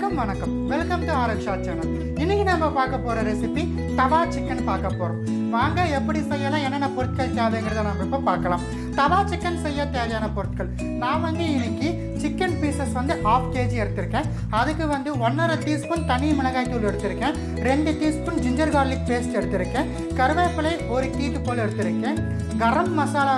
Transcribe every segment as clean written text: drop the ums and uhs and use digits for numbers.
வணக்கம் welcome to Haryaksha channel. இன்னைக்கு நம்ம பார்க்க போற ரெசிபி தவா சிக்கன் பார்க்க போறோம். வாங்க எப்படி செய்யலாம், என்னென்ன பொருட்கள் தேவைங்கிறத நம்ம இப்போ பார்க்கலாம். தவா சிக்கன் செய்ய தேவையான பொருட்கள் நான் இன்னைக்கு சிக்கன் பீசஸ் 1/2 kg எடுத்திருக்கேன். அதுக்கு 1.5 டீஸ்பூன் தனி மிளகாய் தூள் எடுத்திருக்கேன், 2 டீஸ்பூன் ஜிஞ்சர் கார்லிக் பேஸ்ட் எடுத்திருக்கேன், கருவேப்பிலை 1 கீட்டு போல் எடுத்திருக்கேன், கரம் மசாலா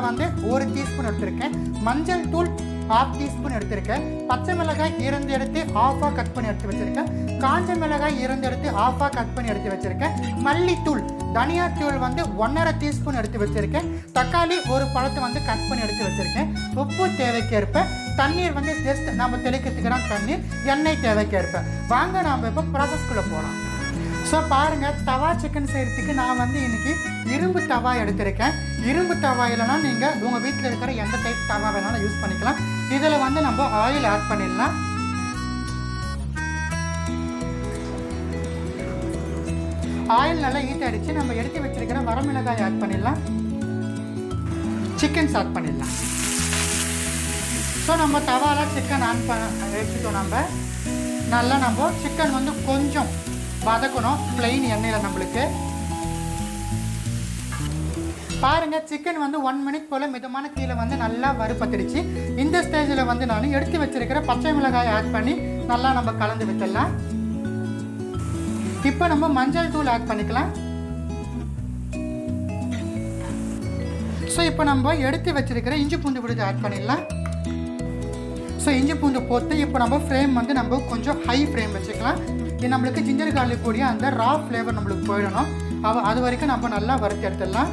1 டீஸ்பூன் எடுத்திருக்கேன், மஞ்சள் தூள் 1/2 டீஸ்பூன் எடுத்திருக்கேன், பச்சை மிளகாய் 2 எடுத்து ஆஃபாக கட் பண்ணி எடுத்து வச்சிருக்கேன், காஞ்ச மிளகாய் 2 எடுத்து ஆஃபாக கட் பண்ணி எடுத்து வச்சிருக்கேன், மல்லித்தூள் தனியா தூள் 1.5 டீஸ்பூன் எடுத்து வச்சிருக்கேன், தக்காளி 1 பழத்தை கட் பண்ணி எடுத்து வச்சிருக்கேன், உப்பு தேவைக்கேற்ப, தண்ணீர் ஜஸ்ட் நம்ம தெளிக்கிறதுக்கு தண்ணீர், எண்ணெய் தேவைக்கேற்ப. வாங்க நாம் இப்போ ப்ராசஸ்குள்ளே போகலாம். ஸோ பாருங்கள், தவா சிக்கன் செய்கிறதுக்கு நான் இன்னைக்கு இரும்பு தவா எடுத்திருக்கேன். இரும்பு தவா இல்லைனா நீங்கள் உங்கள் வீட்டில் இருக்கிற எந்த டைப் தவா வேணாலும் யூஸ் பண்ணிக்கலாம். இதில் நம்ம ஆயில் ஆட் பண்ணிடலாம். ஆயில் நல்லா ஹீட் அடித்து நம்ம எடுத்து வச்சிருக்கிற வரமிளகாய் ஆட் பண்ணிடலாம், சிக்கன்ஸ் ஆட் பண்ணிடலாம். ஸோ நம்ம தவாவில் சிக்கன் ஆன் வச்சுட்டோம். நம்ம சிக்கன் கொஞ்சம் வதக்கணும் பிளெயின் எண்ணெயில். நம்மளுக்கு பாருங்கள், சிக்கன் 1 மினிட் போல் மிதமான கீழே நல்லா வறுப்பத்திடுச்சு. இந்த ஸ்டேஜில் நான் எடுத்து வச்சிருக்கிற பச்சை மிளகாய் ஆட் பண்ணி நல்லா நம்ம கலந்து விட்டுடலாம். இப்போ நம்ம மஞ்சள் தூள் ஆட் பண்ணிக்கலாம். ஸோ இப்போ நம்ம எடுத்து வச்சிருக்கிற இஞ்சி பூண்டு விழுது ஆட் பண்ணிடலாம். ஸோ இஞ்சி பூண்டு போட்டு இப்போ நம்ம ஃப்ளேம் நம்ம கொஞ்சம் ஹை ஃப்ளேம் வச்சுக்கலாம். இது நம்மளுக்கு ஜிஞ்சர் கார்லிக் கூடிய அந்த ரா ஃப்ளேவர் நம்மளுக்கு போயிடணும். அது வரைக்கும் நம்ம நல்லா வறுத்து எடுத்துடலாம்.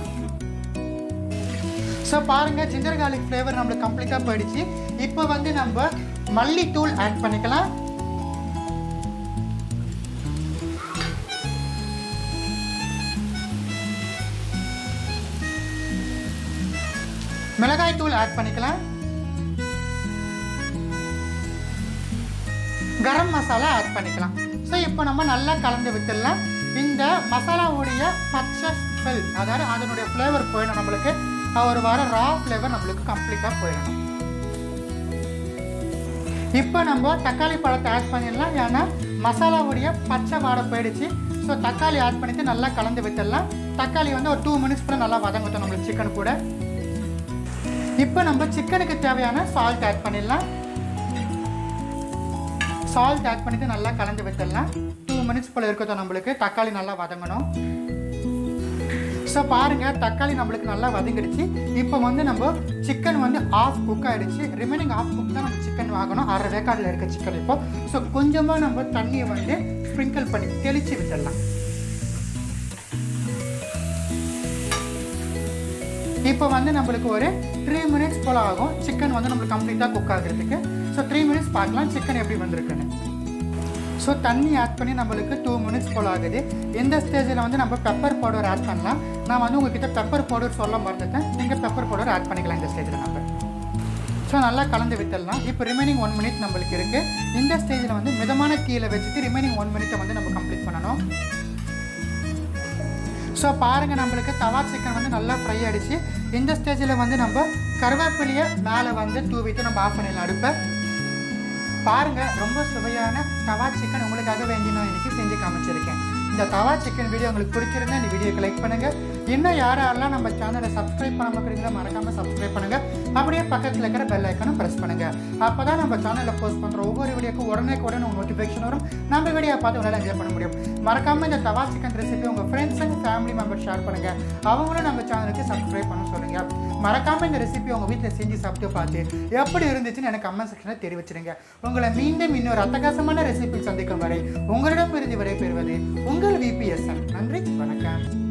ஸோ பாருங்கள், ஜிஞ்சர் கார்லிக் ஃப்ளேவர் நம்மளுக்கு கம்ப்ளீட்டாக போயிடுச்சு. இப்போ நம்ம மல்லித்தூள் ஆட் பண்ணிக்கலாம். மிளகாய் தூள் ஆட் பண்ணிக்கலாம். கரம் மசாலா ஆட் பண்ணிக்கலாம். ஸோ இப்போ நம்ம நல்லா கலந்து விட்டுடலாம். இந்த மசாலாவுடைய பச்சை ஸ்மெல், அதாவது அதனுடைய ஃப்ளேவர் போயிடணும். நம்மளுக்கு ஒரு வர ரா ஃப்ளேவர் நம்மளுக்கு கம்ப்ளீட்டாக போயிடணும். இப்போ நம்ம தக்காளி பழத்தை ஆட் பண்ணிடலாம். ஏன்னா மசாலாவுடைய பச்சை வாடை போயிடுச்சு. ஸோ தக்காளி ஆட் பண்ணிவிட்டு நல்லா கலந்து விட்டுடலாம். தக்காளி ஒரு 2 மினிட்ஸ் கூட நல்லா வதங்கட்டும் நம்மளுக்கு சிக்கன் கூட. இப்போ நம்ம சிக்கனுக்கு தேவையான சால்ட் ஆட் பண்ணிடலாம். சால்ட் ஆட் பண்ணிவிட்டு நல்லா கலந்து விட்டுடலாம். 2 மினிட்ஸ் போல் இருக்கட்டும். நம்மளுக்கு தக்காளி நல்லா வதங்கணும். ஸோ பாருங்கள், தக்காளி நம்மளுக்கு நல்லா வதங்கிடுச்சு. இப்போ நம்ம சிக்கன் ஆஃப் குக் ஆகிடுச்சு. ரிமைனிங் ஆஃப் குக் தான் நம்ம சிக்கன் வாங்கணும். 1/2 வேக்காடில் இருக்க சிக்கன் இப்போ. ஸோ கொஞ்சமாக நம்ம தண்ணியை ஸ்ப்ரிங்கிள் பண்ணி தெளித்து விட்டுடலாம். இப்போ நம்மளுக்கு ஒரு 3 மினிட்ஸ் போல் ஆகும் சிக்கன் நம்மளுக்கு கம்ப்ளீட்டாக குக் ஆகிறதுக்கு. ஸோ 3 மினிட்ஸ் பார்க்கலாம் சிக்கன் எப்படி வந்திருக்குன்னு. ஸோ தண்ணி ஆட் பண்ணி நம்மளுக்கு 2 மினிட்ஸ் போல் ஆகுது. இந்த ஸ்டேஜில் நம்ம பெப்பர் பவுடர் ஆட் பண்ணலாம். நான் உங்ககிட்ட பெப்பர் பவுடர் சொல்ல மறந்துட்டேன். நீங்கள் பெப்பர் பவுடர் ஆட் பண்ணிக்கலாம் இந்த ஸ்டேஜில் நம்ம. ஸோ நல்லா கலந்து விட்டுடலாம். இப்போ ரிமைனிங் 1 மினிட் நம்மளுக்கு இருக்குது. இந்த ஸ்டேஜில் மிதமான கீழே வச்சுட்டு ரிமைனிங் 1 மினிட்டை நம்ம கம்ப்ளீட் பண்ணணும். ஸோ பாருங்கள், நம்மளுக்கு தவா சிக்கன் நல்லா ஃப்ரை ஆகிடுச்சு. இந்த ஸ்டேஜில் நம்ம கருவேப்பிலையை மேலே தூவிட்டு நம்ம ஆஃப் பண்ணிடலாம் அடுப்பை. பாருங்கள், ரொம்ப சுவையான தவா சிக்கன் உங்களுக்காக வேண்டி நான் இன்றைக்கி செஞ்சு காமிச்சிருக்கேன். இந்த தவா சிக்கன் வீடியோ உங்களுக்கு பிடிச்சிருந்தா இந்த வீடியோக்கு லைக் பண்ணுங்கள். இன்னும் யாரெல்லாம் நம்ம சேனலை சப்ஸ்கிரைப் பண்ணாமல் இருக்கிறீங்களோ மறக்காமல் சப்ஸ்கிரைப் பண்ணுங்கள். அப்படியே பக்கத்தில் இருக்கிற பெல் ஐக்கனும் ப்ரெஸ் பண்ணுங்கள். அப்போ தான் நம்ம சேனலில் போஸ்ட் பண்ணுற ஒவ்வொரு வீடியோக்கும் உடனே உங்களுக்கு நோட்டிஃபிகேஷன் வரும். நம்ம வீடியோ பார்த்து உங்களால் என்ஜாய் பண்ண முடியும். மறக்காமல் இந்த தவா சிக்கன் ரெசிபி உங்கள் friends and family member share பண்ணுங்கள். அவங்களும் நம்ம சேனலுக்கு சப்ஸ்கிரைப் பண்ண சொல்லுங்கள். மறக்காமல் இந்த ரெசிபி உங்கள் வீட்டில் செஞ்சு சாப்பிட்டு பார்த்து எப்படி இருந்துச்சுன்னு எனக்கு கமெண்ட் செக்ஷனில் தெரிவிச்சிருங்க. உங்களை மீண்டும் இன்னொரு அட்டகாசமான ரெசிபி சந்திக்கும் வரை உங்களிடம் இருந்து விடைபெறுவது உங்கள் V.P.S.N. நன்றி, வணக்கம்.